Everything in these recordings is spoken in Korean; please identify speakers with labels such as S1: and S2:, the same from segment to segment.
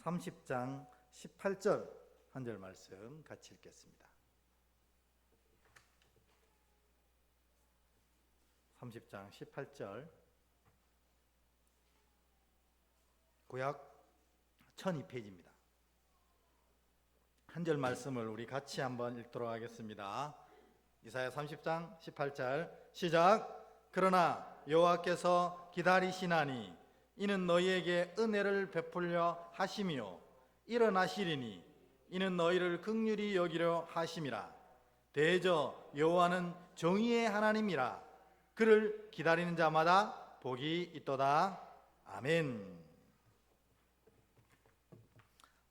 S1: 30장 18절 한 절 말씀 같이 읽겠습니다. 30장 18절 구약 1002페이지입니다. 한 절 말씀을 우리 같이 한번 읽도록 하겠습니다. 이사야 30장 18절 시작. 그러나 여호와께서 기다리시나니 이는 너희에게 은혜를 베풀려 하심이요 일어나시리니 이는 너희를 긍휼히 여기려 하심이라. 대저 여호와는 정의의 하나님이라. 그를 기다리는 자마다 복이 있도다. 아멘.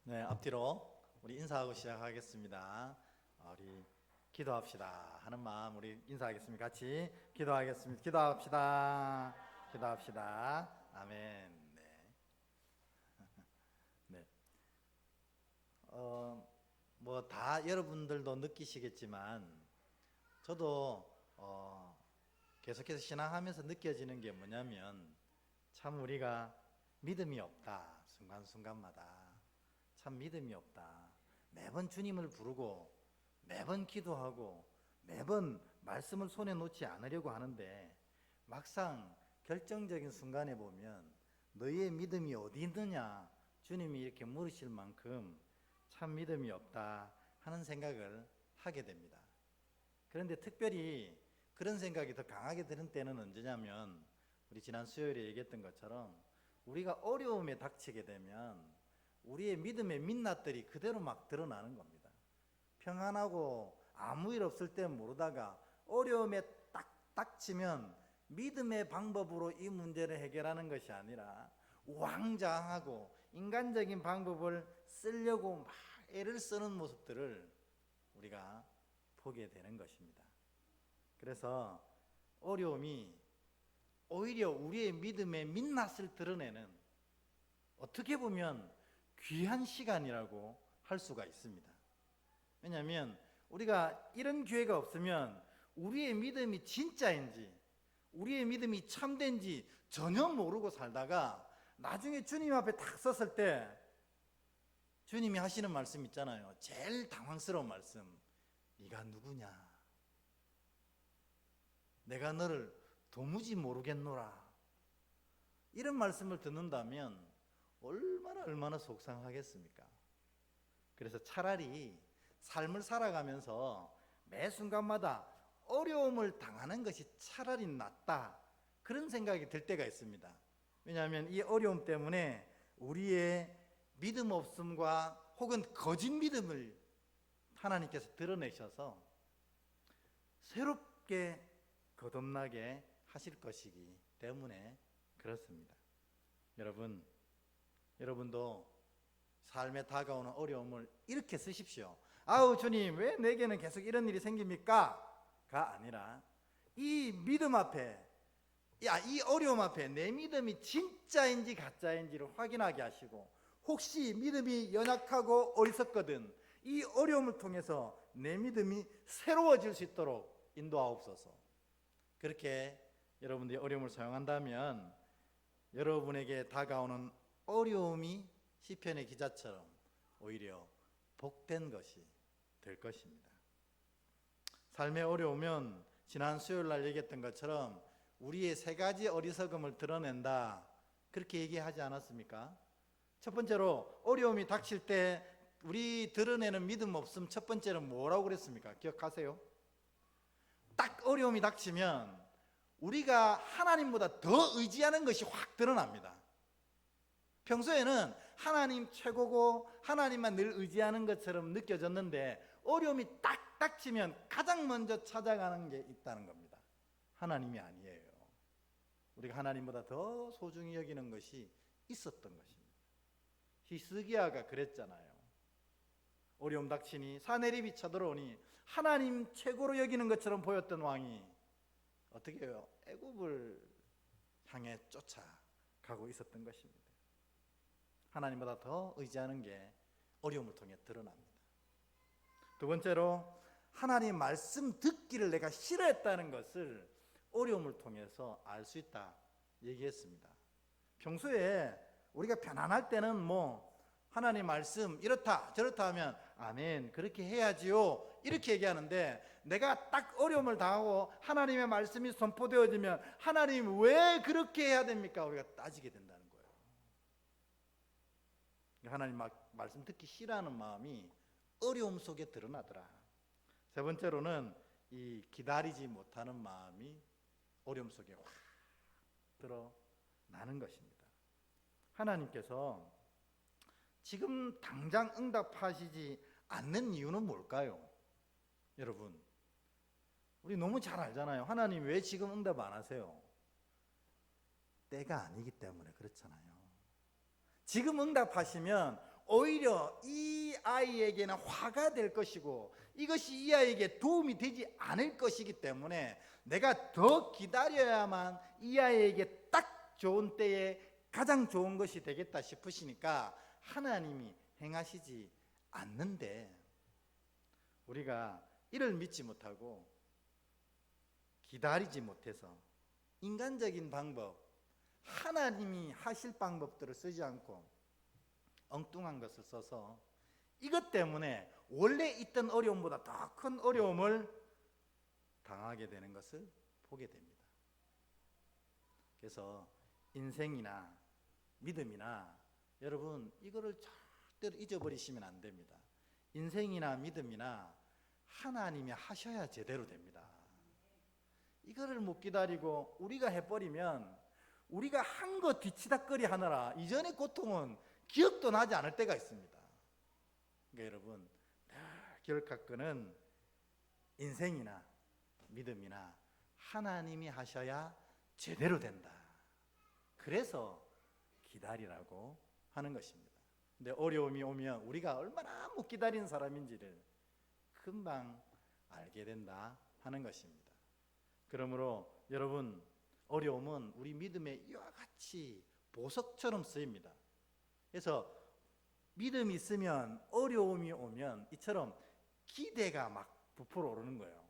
S1: 네, 앞뒤로 우리 인사하고 시작하겠습니다. 우리 기도합시다 하는 마음 우리 인사하겠습니다. 같이 기도하겠습니다. 기도합시다. 기도합시다. 아멘. 네. 뭐 다 여러분들도 느끼시겠지만 저도 계속해서 신앙하면서 느껴지는 게 뭐냐면 참 우리가 믿음이 없다. 순간순간마다 참 믿음이 없다. 매번 주님을 부르고 매번 기도하고 매번 말씀을 손에 놓지 않으려고 하는데 막상 결정적인 순간에 보면 너희의 믿음이 어디 있느냐 주님이 이렇게 물으실 만큼 참 믿음이 없다 하는 생각을 하게 됩니다. 그런데 특별히 그런 생각이 더 강하게 드는 때는 언제냐면 우리 지난 수요일에 얘기했던 것처럼 우리가 어려움에 닥치게 되면 우리의 믿음의 민낯들이 그대로 막 드러나는 겁니다. 평안하고 아무 일 없을 때 모르다가 어려움에 딱 닥치면 믿음의 방법으로 이 문제를 해결하는 것이 아니라 우왕좌왕하고 인간적인 방법을 쓰려고 막 애를 쓰는 모습들을 우리가 보게 되는 것입니다. 그래서 어려움이 오히려 우리의 믿음의 민낯을 드러내는 어떻게 보면 귀한 시간이라고 할 수가 있습니다. 왜냐하면 우리가 이런 기회가 없으면 우리의 믿음이 진짜인지 우리의 믿음이 참된지 전혀 모르고 살다가 나중에 주님 앞에 딱 섰을 때 주님이 하시는 말씀 있잖아요. 제일 당황스러운 말씀. 네가 누구냐? 내가 너를 도무지 모르겠노라. 이런 말씀을 듣는다면 얼마나 속상하겠습니까? 그래서 차라리 삶을 살아가면서 매 순간마다 어려움을 당하는 것이 차라리 낫다 그런 생각이 들 때가 있습니다. 왜냐하면 이 어려움 때문에 우리의 믿음 없음과 혹은 거짓 믿음을 하나님께서 드러내셔서 새롭게 거듭나게 하실 것이기 때문에 그렇습니다. 여러분도 삶에 다가오는 어려움을 이렇게 쓰십시오. 아우 주님 왜 내게는 계속 이런 일이 생깁니까? 가 아니라 이 믿음 앞에 이 어려움 앞에 내 믿음이 진짜인지 가짜인지를 확인하게 하시고 혹시 믿음이 연약하고 어리석거든 이 어려움을 통해서 내 믿음이 새로워질 수 있도록 인도하옵소서. 그렇게 여러분들이 어려움을 사용한다면 여러분에게 다가오는 어려움이 시편의 기자처럼 오히려 복된 것이 될 것입니다. 삶의 어려우면 지난 수요일 날 얘기했던 것처럼 우리의 세 가지 어리석음을 드러낸다 그렇게 얘기하지 않았습니까? 첫 번째로 어려움이 닥칠 때 우리 드러내는 믿음 없음 첫 번째는 뭐라고 그랬습니까? 기억하세요? 딱 어려움이 닥치면 우리가 하나님보다 더 의지하는 것이 확 드러납니다. 평소에는 하나님 최고고 하나님만 늘 의지하는 것처럼 느껴졌는데 어려움이 딱 닥치면 가장 먼저 찾아가는 게 있다는 겁니다. 하나님이 아니에요. 우리가 하나님보다 더 소중히 여기는 것이 있었던 것입니다. 히스기야가 그랬잖아요. 어려움 닥치니 사내립이 쳐들어오니 하나님 최고로 여기는 것처럼 보였던 왕이 어떻게 해요? 애굽을 향해 쫓아가고 있었던 것입니다. 하나님보다 더 의지하는 게 어려움을 통해 드러납니다. 두 번째로 하나님 말씀 듣기를 내가 싫어했다는 것을 어려움을 통해서 알 수 있다 얘기했습니다. 평소에 우리가 편안할 때는 하나님 말씀 이렇다 저렇다 하면 아멘 그렇게 해야지요 이렇게 얘기하는데, 내가 딱 어려움을 당하고 하나님의 말씀이 선포되어지면 하나님 왜 그렇게 해야 됩니까? 우리가 따지게 된다는 거예요. 하나님 말씀 듣기 싫어하는 마음이 어려움 속에 드러나더라. 세 번째로는 이 기다리지 못하는 마음이 어려움 속에 확 드러나는 것입니다. 하나님께서 지금 당장 응답하시지 않는 이유는 뭘까요? 여러분, 우리 너무 잘 알잖아요. 하나님 왜 지금 응답 안 하세요? 때가 아니기 때문에 그렇잖아요. 지금 응답하시면 오히려 이 아이에게는 화가 될 것이고 이것이 이 아이에게 도움이 되지 않을 것이기 때문에 내가 더 기다려야만 이 아이에게 딱 좋은 때에 가장 좋은 것이 되겠다 싶으시니까 하나님이 행하시지 않는데, 우리가 이를 믿지 못하고 기다리지 못해서 인간적인 방법, 하나님이 하실 방법들을 쓰지 않고 엉뚱한 것을 써서 이것 때문에 원래 있던 어려움보다 더 큰 어려움을 당하게 되는 것을 보게 됩니다. 그래서 인생이나 믿음이나 여러분 이거를 절대로 잊어버리시면 안 됩니다. 인생이나 믿음이나 하나님이 하셔야 제대로 됩니다. 이거를 못 기다리고 우리가 해버리면 우리가 한 거 뒤치다꺼리 하느라 이전의 고통은 기억도 나지 않을 때가 있습니다. 그러니까 여러분 늘 기억할 거는 인생이나 믿음이나 하나님이 하셔야 제대로 된다. 그래서 기다리라고 하는 것입니다. 근데 어려움이 오면 우리가 얼마나 못 기다리는 사람인지를 금방 알게 된다 하는 것입니다. 그러므로 여러분, 어려움은 우리 믿음의 이와 같이 보석처럼 쓰입니다. 그래서 믿음이 있으면 어려움이 오면 이처럼 기대가 막 부풀어 오르는 거예요.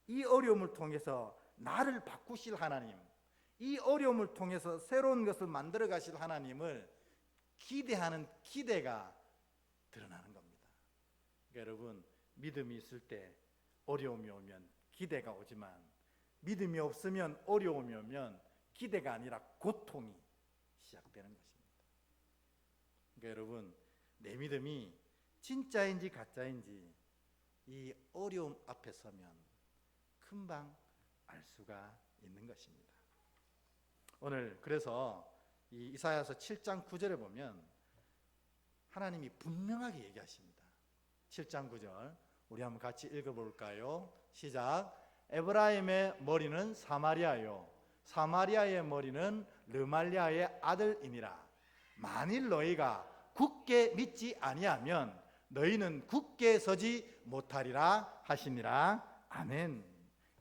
S1: 이 어려움을 통해서 나를 바꾸실 하나님, 이 어려움을 통해서 새로운 것을 만들어 가실 하나님을 기대하는 기대가 드러나는 겁니다. 그러니까 여러분, 믿음이 있을 때 어려움이 오면 기대가 오지만 믿음이 없으면 어려움이 오면 기대가 아니라 고통이 시작되는 것입니다. 그러니까 여러분, 내 믿음이 진짜인지 가짜인지 이 어려움 앞에 서면 금방 알 수가 있는 것입니다. 오늘 그래서 이 이사야서 7장 9절에 보면 하나님이 분명하게 얘기하십니다. 7장 9절 우리 한번 같이 읽어볼까요? 시작. 에브라임의 머리는 사마리아요, 사마리아의 머리는 르말리아의 아들이니라. 만일 너희가 굳게 믿지 아니하면 너희는 굳게 서지 못하리라 하시니라. 아멘.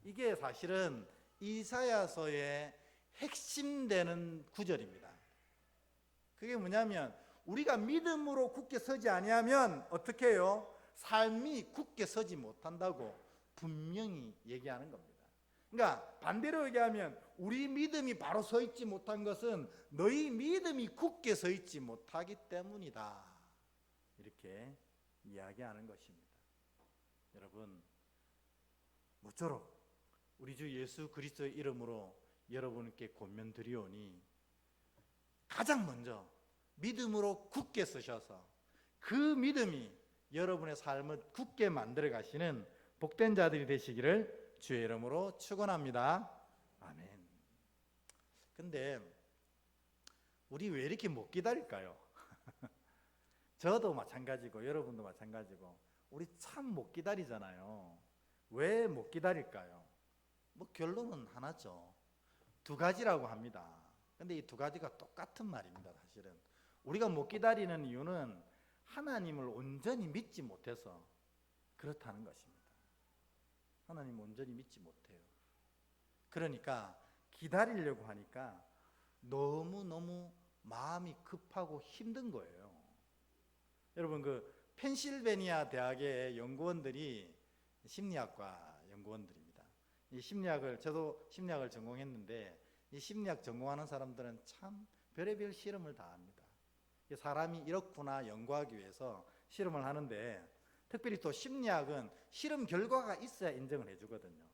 S1: 이게 사실은 이사야서의 핵심되는 구절입니다. 그게 뭐냐면 우리가 믿음으로 굳게 서지 아니하면 어떻게 해요? 삶이 굳게 서지 못한다고 분명히 얘기하는 겁니다. 그러니까 반대로 얘기하면 우리 믿음이 바로 서 있지 못한 것은 너희 믿음이 굳게 서 있지 못하기 때문이다, 이렇게 이야기하는 것입니다. 여러분, 모쪼록 우리 주 예수 그리스도의 이름으로 여러분께 권면드리오니 가장 먼저 믿음으로 굳게 서셔서 그 믿음이 여러분의 삶을 굳게 만들어 가시는 복된 자들이 되시기를 주의 이름으로 축원합니다. 아멘. 근데 우리 왜 이렇게 못 기다릴까요? 저도 마찬가지고 여러분도 마찬가지고 우리 참 못 기다리잖아요. 왜 못 기다릴까요? 뭐 결론은 하나죠. 두 가지라고 합니다. 근데 이 두 가지가 똑같은 말입니다. 사실은 우리가 못 기다리는 이유는 하나님을 온전히 믿지 못해서 그렇다는 것입니다. 하나님 온전히 믿지 못해요. 그러니까 기다리려고 하니까 너무너무 마음이 급하고 힘든 거예요. 여러분, 그 펜실베니아 대학의 연구원들이 심리학과 연구원들입니다. 이 심리학을, 저도 심리학을 전공했는데 이 심리학 전공하는 사람들은 참 별의별 실험을 다 합니다. 사람이 이렇구나 연구하기 위해서 실험을 하는데, 특별히 또 심리학은 실험 결과가 있어야 인정을 해주거든요.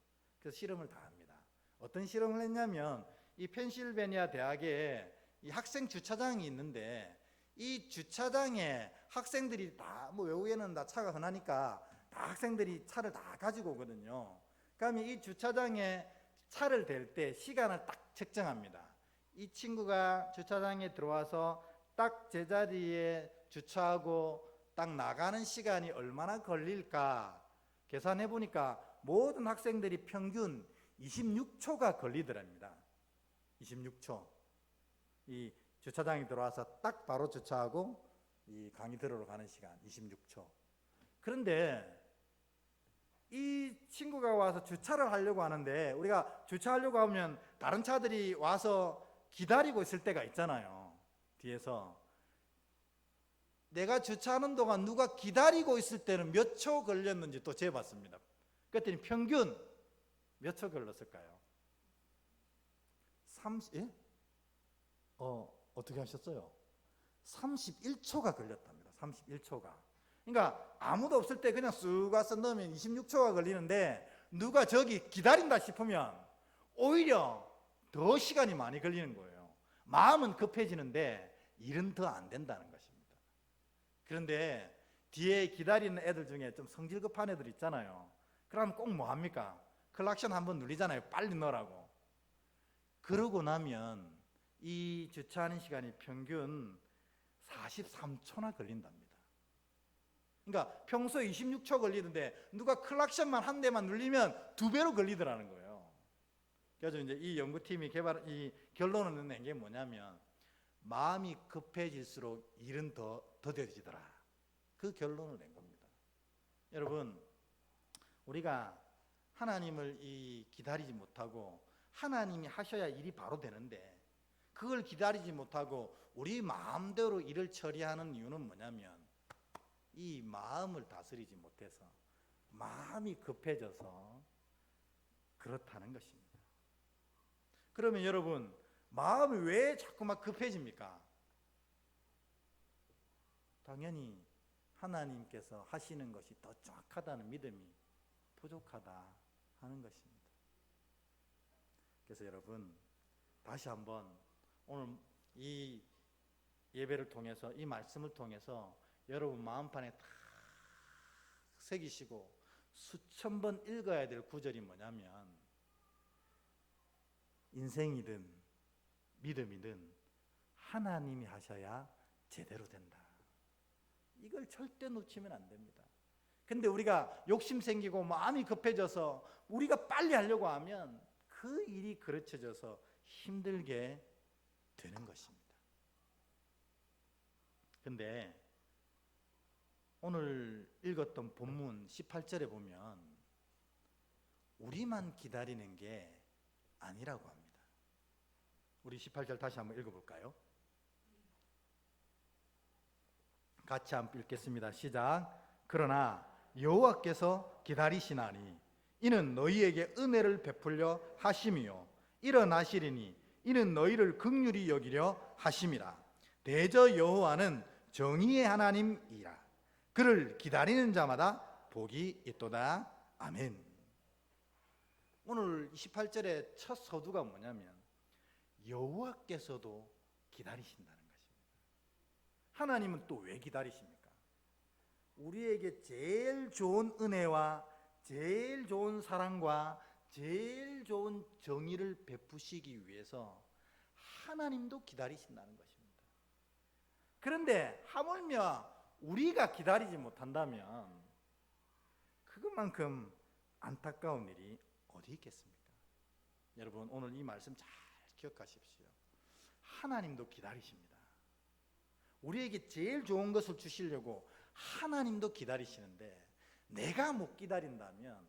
S1: 그래서 실험을 다 합니다. 어떤 실험을 했냐면, 이 펜실베니아 대학에 이 학생 주차장이 있는데, 이 주차장에 학생들이 다, 뭐 외국에는 다 차가 흔하니까 다 학생들이 차를 다 가지고 오거든요. 그러면 이 주차장에 차를 댈 때 시간을 딱 측정합니다. 이 친구가 주차장에 들어와서 딱 제자리에 주차하고 딱 나가는 시간이 얼마나 걸릴까 계산해 보니까 모든 학생들이 평균 26초가 걸리더랍니다. 26초. 이 주차장에 들어와서 딱 바로 주차하고 이 강의 들으러 가는 시간 26초. 그런데 이 친구가 와서 주차를 하려고 하는데, 우리가 주차하려고 하면 다른 차들이 와서 기다리고 있을 때가 있잖아요. 뒤에서 내가 주차하는 동안 누가 기다리고 있을 때는 몇 초 걸렸는지 또 재봤습니다. 그랬더니 평균 몇 초 걸렸을까요? 30, 예? 어떻게 하셨어요? 31초가 걸렸답니다. 31초가. 그러니까 아무도 없을 때 그냥 쑥 와서 넣으면 26초가 걸리는데, 누가 저기 기다린다 싶으면 오히려 더 시간이 많이 걸리는 거예요. 마음은 급해지는데 일은 더 안 된다는 것입니다. 그런데 뒤에 기다리는 애들 중에 좀 성질 급한 애들 있잖아요. 그럼 꼭 뭐 합니까? 클락션 한번 눌리잖아요. 빨리 넣으라고. 그러고 나면 이 주차하는 시간이 평균 43초나 걸린답니다. 그러니까 평소에 26초 걸리는데 누가 클락션만 한 대만 눌리면 2배로 걸리더라는 거예요. 그래서 이제 이 연구팀이 이 결론을 낸 게 뭐냐면, 마음이 급해질수록 일은 더 더뎌지더라. 그 결론을 낸 겁니다. 여러분, 우리가 하나님을 기다리지 못하고, 하나님이 하셔야 일이 바로 되는데 그걸 기다리지 못하고 우리 마음대로 일을 처리하는 이유는 뭐냐면, 이 마음을 다스리지 못해서 마음이 급해져서 그렇다는 것입니다. 그러면 여러분, 마음이 왜 자꾸 막 급해집니까? 당연히 하나님께서 하시는 것이 더 정확하다는 믿음이 부족하다 하는 것입니다. 그래서 여러분, 다시 한번 오늘 이 예배를 통해서, 이 말씀을 통해서 여러분 마음판에 탁 새기시고 수천 번 읽어야 될 구절이 뭐냐면, 인생이든 믿음이든 하나님이 하셔야 제대로 된다. 이걸 절대 놓치면 안 됩니다. 근데 우리가 욕심 생기고 마음이 급해져서 우리가 빨리 하려고 하면 그 일이 그르쳐져서 힘들게 되는 것입니다. 근데 오늘 읽었던 본문 18절에 보면 우리만 기다리는 게 아니라고 합니다. 우리 18절 다시 한번 읽어볼까요? 같이 한번 읽겠습니다. 시작. 그러나 여호와께서 기다리시나니 이는 너희에게 은혜를 베풀려 하심이요 일어나시리니 이는 너희를 긍휼히 여기려 하심이라. 대저 여호와는 정의의 하나님이라. 그를 기다리는 자마다 복이 있도다. 아멘. 오늘 28절의 첫 서두가 뭐냐면, 여호와께서도 기다리신다는 것입니다. 하나님은 또 왜 기다리십니까? 우리에게 제일 좋은 은혜와 제일 좋은 사랑과 제일 좋은 정의를 베푸시기 위해서 하나님도 기다리신다는 것입니다. 그런데 하물며 우리가 기다리지 못한다면 그것만큼 안타까운 일이 어디 있겠습니까? 여러분, 오늘 이 말씀 잘 기억하십시오. 하나님도 기다리십니다. 우리에게 제일 좋은 것을 주시려고 하나님도 기다리시는데, 내가 못 기다린다면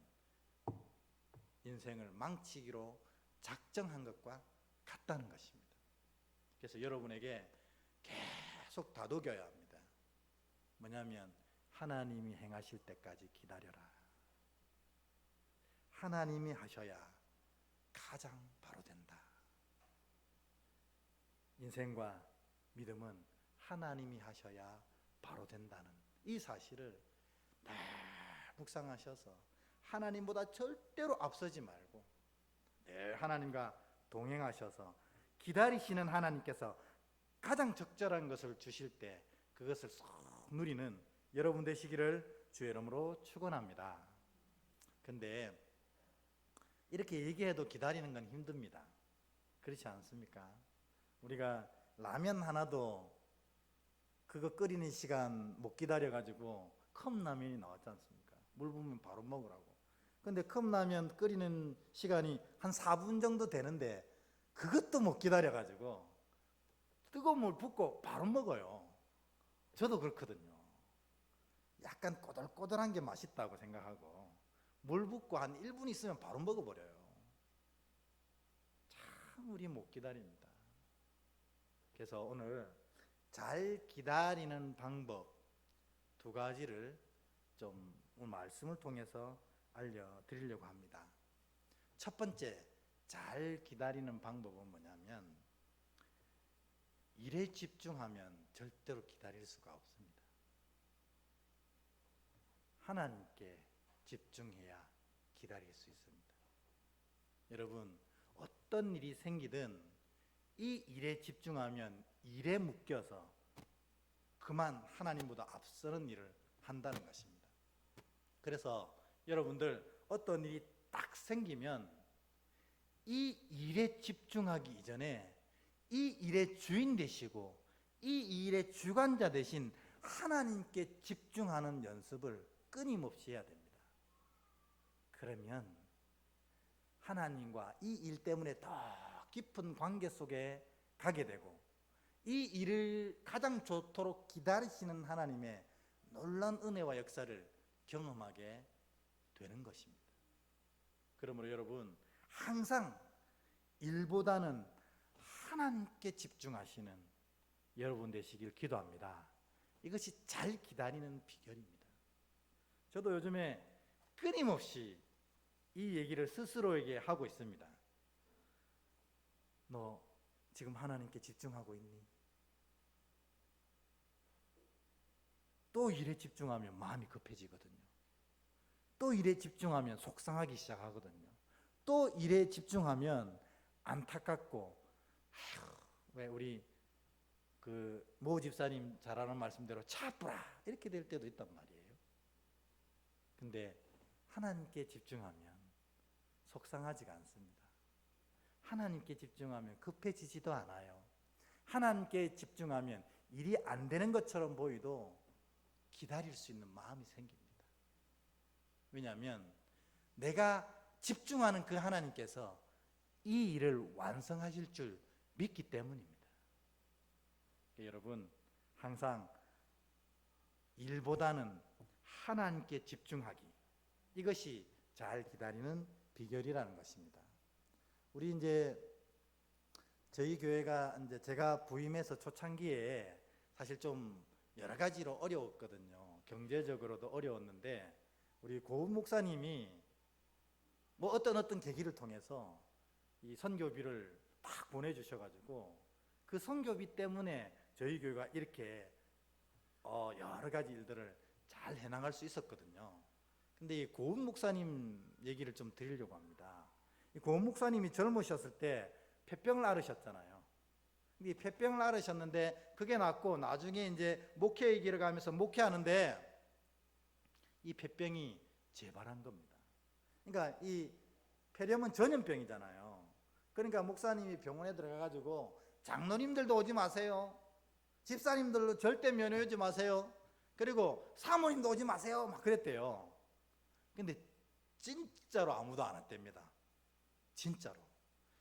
S1: 인생을 망치기로 작정한 것과 같다는 것입니다. 그래서 여러분에게 계속 다독여야 합니다. 뭐냐면, 하나님이 행하실 때까지 기다려라. 하나님이 하셔야 가장 바로 된다. 인생과 믿음은 하나님이 하셔야 바로 된다는 이 사실을 늘 묵상하셔서 하나님보다 절대로 앞서지 말고 늘 하나님과 동행하셔서 기다리시는 하나님께서 가장 적절한 것을 주실 때 그것을 쏙 누리는 여러분 되시기를 주의 이름으로 축원합니다. 근데 이렇게 얘기해도 기다리는 건 힘듭니다. 그렇지 않습니까? 우리가 라면 하나도 그거 끓이는 시간 못 기다려가지고 컵라면이 나왔지 않습니까? 물 부으면 바로 먹으라고. 근데 컵라면 끓이는 시간이 한 4분 정도 되는데 그것도 못 기다려가지고 뜨거운 물 붓고 바로 먹어요. 저도 그렇거든요. 약간 꼬들꼬들한 게 맛있다고 생각하고 물 붓고 한 1분 있으면 바로 먹어버려요. 참 우리 못 기다립니다. 그래서 오늘 잘 기다리는 방법 2가지를 좀 오늘 말씀을 통해서 알려드리려고 합니다. 첫 번째, 잘 기다리는 방법은 뭐냐면 일에 집중하면 절대로 기다릴 수가 없습니다. 하나님께 집중해야 기다릴 수 있습니다. 여러분, 어떤 일이 생기든 이 일에 집중하면 일에 묶여서 그만 하나님보다 앞서는 일을 한다는 것입니다. 그래서 여러분들 어떤 일이 딱 생기면 이 일에 집중하기 이전에 이 일의 주인 되시고 이 일의 주관자 되신 하나님께 집중하는 연습을 끊임없이 해야 됩니다. 그러면 하나님과 이 일 때문에 더 깊은 관계 속에 가게 되고 이 일을 가장 좋도록 기다리시는 하나님의 놀라운 은혜와 역사를 경험하게 되는 것입니다. 그러므로 여러분 항상 일보다는 하나님께 집중하시는 여러분 되시길 기도합니다. 이것이 잘 기다리는 비결입니다. 저도 요즘에 끊임없이 이 얘기를 스스로에게 하고 있습니다. 너 지금 하나님께 집중하고 있니? 또 일에 집중하면 마음이 급해지거든요. 또 일에 집중하면 속상하기 시작하거든요. 또 일에 집중하면 안타깝고 왜 우리 모 집사님 잘하는 말씀대로 차뿌라 이렇게 될 때도 있단 말이에요. 근데 하나님께 집중하면 속상하지가 않습니다. 하나님께 집중하면 급해지지도 않아요. 하나님께 집중하면 일이 안 되는 것처럼 보이도 기다릴 수 있는 마음이 생깁니다. 왜냐하면 내가 집중하는 그 하나님께서 이 일을 완성하실 줄 믿기 때문입니다. 여러분 항상 일보다는 하나님께 집중하기, 이것이 잘 기다리는 비결이라는 것입니다. 우리 이제 저희 교회가 이제 제가 부임해서 초창기에 사실 좀 여러 가지로 어려웠거든요. 경제적으로도 어려웠는데 우리 고은 목사님이 뭐 어떤 계기를 통해서 이 선교비를 딱 보내주셔가지고 그 선교비 때문에 저희 교회가 이렇게 여러 가지 일들을 잘 해나갈 수 있었거든요. 근데 이 고은 목사님 얘기를 좀 드리려고 합니다. 이 고은 목사님이 젊으셨을 때 폐병을 앓으셨잖아요. 이 폐병을 앓으셨는데 그게 낫고 나중에 이제 목회의 길을 가면서 목회하는데 이 폐병이 재발한 겁니다. 그러니까 이 폐렴은 전염병이잖아요. 그러니까 목사님이 병원에 들어가가지고 장로님들도 오지 마세요. 집사님들도 절대 면회 오지 마세요. 그리고 사모님도 오지 마세요. 막 그랬대요. 근데 진짜로 아무도 안 왔답니다. 진짜로.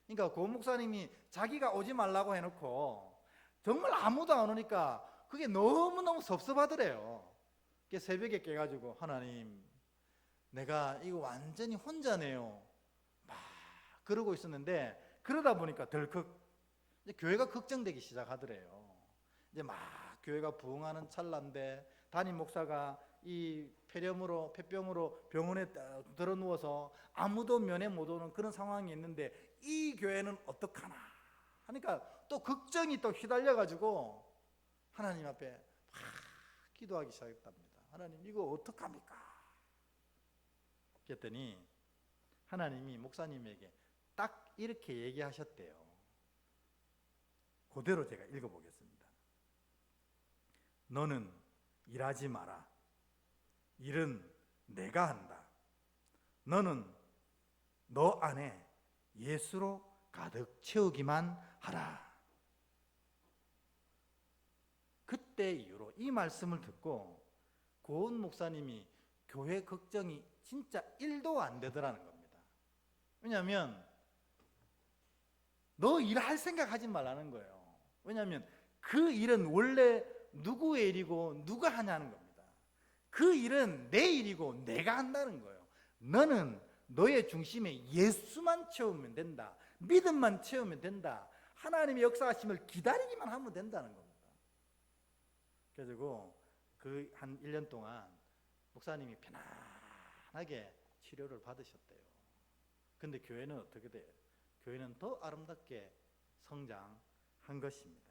S1: 그러니까 고 목사님이 자기가 오지 말라고 해놓고 정말 아무도 안 오니까 그게 너무너무 섭섭하더래요. 새벽에 깨가지고 하나님 내가 이거 완전히 혼자네요 막 그러고 있었는데 그러다 보니까 덜컥 이제 교회가 걱정되기 시작하더래요. 이제 막 교회가 부흥하는 찰나인데 담임 목사가 이 폐병으로 병원에 들어 누워서 아무도 면회 못 오는 그런 상황이 있는데 이 교회는 어떡하나 하니까 또 걱정이 또 휘달려 가지고 하나님 앞에 막 기도하기 시작했답니다. 하나님 이거 어떡합니까? 그랬더니 하나님이 목사님에게 딱 이렇게 얘기하셨대요. 그대로 제가 읽어보겠습니다. 너는 일하지 마라. 일은 내가 한다. 너는 너 안에 예수로 가득 채우기만 하라. 그때 이후로 이 말씀을 듣고 고은 목사님이 교회 걱정이 진짜 1도 안 되더라는 겁니다. 왜냐하면 너 일할 생각하지 말라는 거예요. 왜냐하면 그 일은 원래 누구의 일이고 누가 하냐는 겁니다. 그 일은 내 일이고 내가 한다는 거예요. 너는 너의 중심에 예수만 채우면 된다. 믿음만 채우면 된다. 하나님의 역사하심을 기다리기만 하면 된다는 겁니다. 그래서 그 한 1년 동안 목사님이 편안하게 치료를 받으셨대요. 근데 교회는 어떻게 돼요? 교회는 더 아름답게 성장한 것입니다.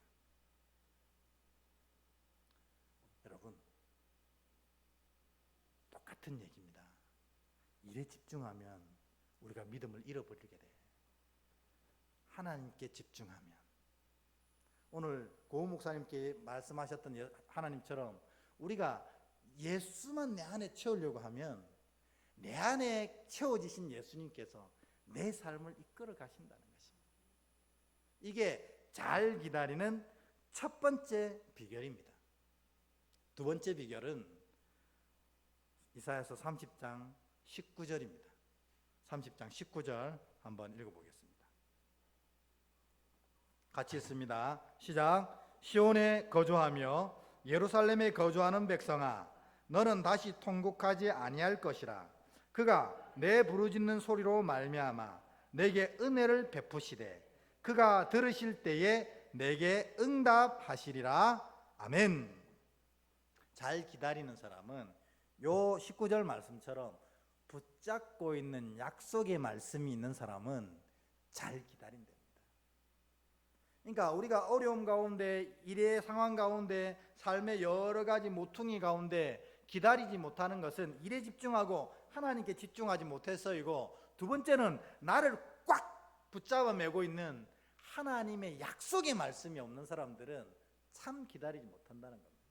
S1: 여러분, 똑같은 얘기입니다. 일에 집중하면 우리가 믿음을 잃어버리게 돼. 하나님께 집중하면, 오늘 고 목사님께 말씀하셨던 하나님처럼 우리가 예수만 내 안에 채우려고 하면 내 안에 채워지신 예수님께서 내 삶을 이끌어 가신다는 것입니다. 이게 잘 기다리는 첫 번째 비결입니다. 두 번째 비결은 이사야서 30장 19절입니다. 30장 19절 한번 읽어보겠습니다. 같이 읽습니다. 시작. 시온에 거주하며 예루살렘에 거주하는 백성아, 너는 다시 통곡하지 아니할 것이라. 그가 내 부르짖는 소리로 말미암아 내게 은혜를 베푸시되 그가 들으실 때에 내게 응답하시리라. 아멘. 잘 기다리는 사람은 요 19절 말씀처럼 붙잡고 있는 약속의 말씀이 있는 사람은 잘 기다린답니다. 그러니까 우리가 어려움 가운데, 일의 상황 가운데, 삶의 여러 가지 모퉁이 가운데 기다리지 못하는 것은 일에 집중하고 하나님께 집중하지 못해서이고, 두 번째는 나를 꽉 붙잡아 매고 있는 하나님의 약속의 말씀이 없는 사람들은 참 기다리지 못한다는 겁니다.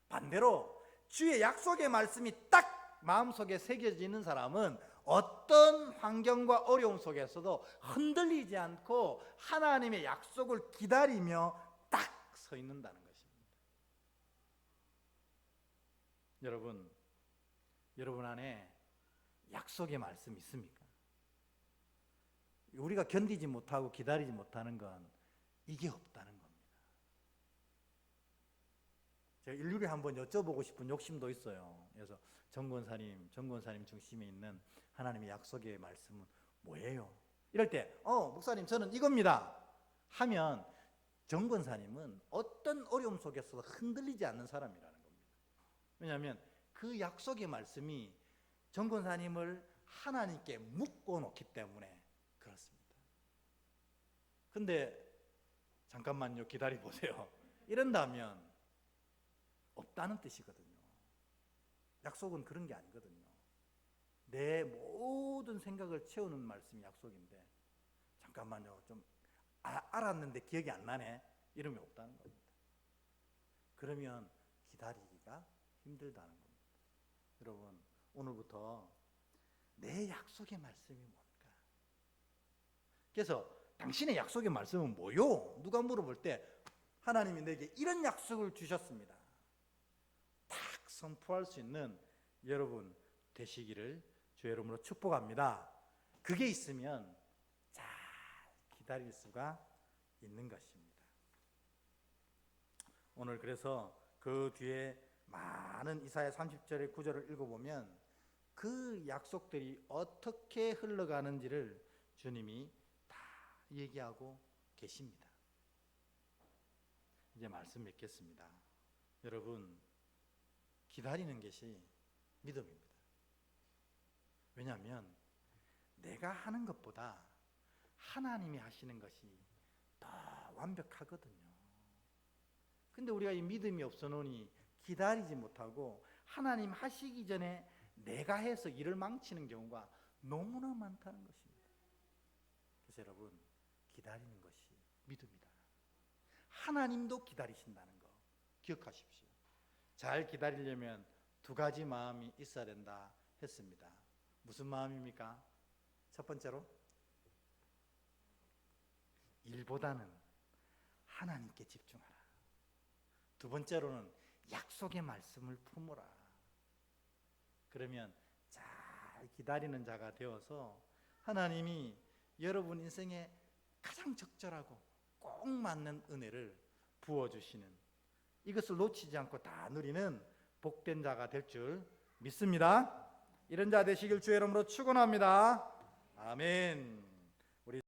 S1: 반대로 주의 약속의 말씀이 딱 마음속에 새겨지는 사람은 어떤 환경과 어려움 속에서도 흔들리지 않고 하나님의 약속을 기다리며 딱 서 있는다는 것입니다. 여러분 안에 약속의 말씀이 있습니까? 우리가 견디지 못하고 기다리지 못하는 건 이게 없다는 겁니다. 제가 일일이 한번 여쭤보고 싶은 욕심도 있어요. 그래서 정권사님 중심에 있는 하나님의 약속의 말씀은 뭐예요? 이럴 때 목사님 저는 이겁니다 하면 정권사님은 어떤 어려움 속에서도 흔들리지 않는 사람이라는 겁니다. 왜냐하면 그 약속의 말씀이 정권사님을 하나님께 묶어 놓기 때문에 그렇습니다. 근데 잠깐만요, 기다려 보세요. 이런다면 없다는 뜻이거든요. 약속은 그런 게 아니거든요. 내 모든 생각을 채우는 말씀이 약속인데 잠깐만요, 좀 알았는데 기억이 안 나네, 이러면 없다는 겁니다. 그러면 기다리기가 힘들다는 겁니다. 여러분, 오늘부터 내 약속의 말씀이 뭘까? 그래서 당신의 약속의 말씀은 뭐요? 누가 물어볼 때 하나님이 내게 이런 약속을 주셨습니다, 딱 선포할 수 있는 여러분 되시기를 주의 이름으로 축복합니다. 그게 있으면 잘 기다릴 수가 있는 것입니다. 오늘 그래서 그 뒤에 많은 이사야 30절의 구절을 읽어보면 그 약속들이 어떻게 흘러가는지를 주님이 다 얘기하고 계십니다. 이제 말씀 맺겠습니다. 여러분, 기다리는 것이 믿음입니다. 왜냐하면 내가 하는 것보다 하나님이 하시는 것이 더 완벽하거든요. 근데 우리가 이 믿음이 없어놓으니 기다리지 못하고 하나님 하시기 전에 내가 해서 일을 망치는 경우가 너무나 많다는 것입니다. 그래서 여러분, 기다리는 것이 믿음이다. 하나님도 기다리신다는 거 기억하십시오. 잘 기다리려면 두 가지 마음이 있어야 된다 했습니다. 무슨 마음입니까? 첫 번째로 일보다는 하나님께 집중하라. 두 번째로는 약속의 말씀을 품어라. 그러면 잘 기다리는 자가 되어서 하나님이 여러분 인생에 가장 적절하고 꼭 맞는 은혜를 부어주시는, 이것을 놓치지 않고 다 누리는 복된 자가 될 줄 믿습니다. 이런 자 되시길 주의 이름으로 축원합니다. 아멘.